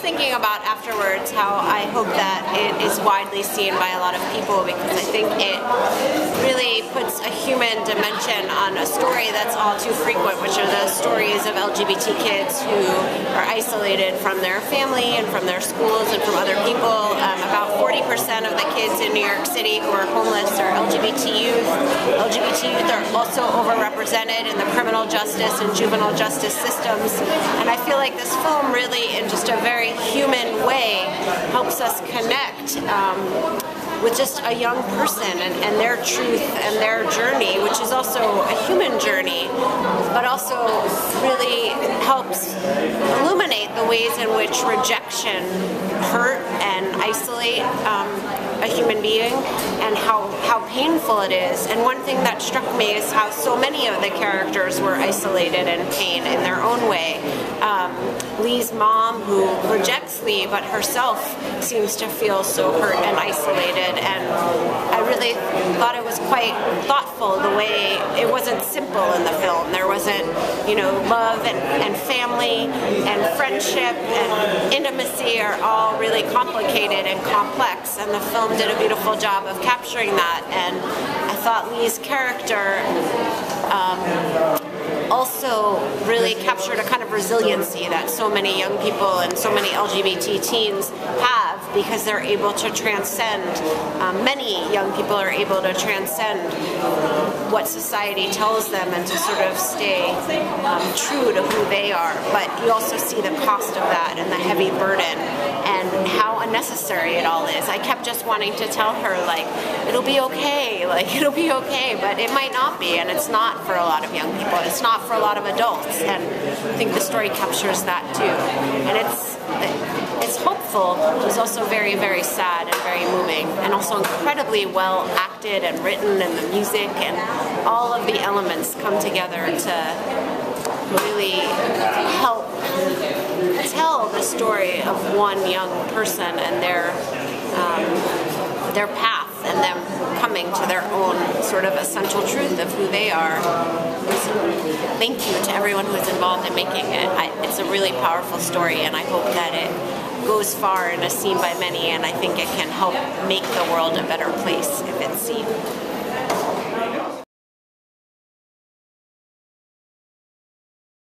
thinking about afterwards how I hope that it is widely seen by a lot of people, because I think it really puts a human dimension on a story that's all too frequent, which are the stories of LGBT kids who are isolated from their family and from their schools and from other people. About 40% of the kids in New York City who are homeless are LGBT youth. LGBT youth are also overrepresented in the criminal justice and juvenile justice systems. And I feel like this film really, in just a very human way, helps us connect with just a young person and their truth and their journey, which is also a human journey, but also really helps illuminate the ways in which rejection hurt and isolate a human being, and how painful it is. And one thing that struck me is how so many of the characters were isolated and pain in their own way. Lee's mom, who rejects Lee, but herself seems to feel so hurt and isolated, and I really thought it was quite thoughtful the way it wasn't simple in the film. There wasn't, you know, love and family and friendship and intimacy are all really complicated and complex, and the film did a beautiful job of capturing that. And I thought Lee's character also really captured a kind of resiliency that so many young people and so many LGBT teens have, because they're able to transcend, many young people are able to transcend what society tells them and to sort of stay true to who they are. But you also see the cost of that and the heavy burden and how unnecessary it all is. I kept just wanting to tell her, like, it'll be okay, like, it'll be okay, but it might not be, and it's not for a lot of young people, it's not for a lot of adults, and I think the story captures that too. And it's hopeful, but it's also very, very sad and very moving, and also incredibly well acted and written, and the music and all of the elements come together to really help tell the story of one young person and their path, and them coming to their own sort of essential truth of who they are. So, thank you to everyone who is involved in making it. It's a really powerful story, and I hope that it goes far and is seen by many, and I think it can help make the world a better place if it's seen.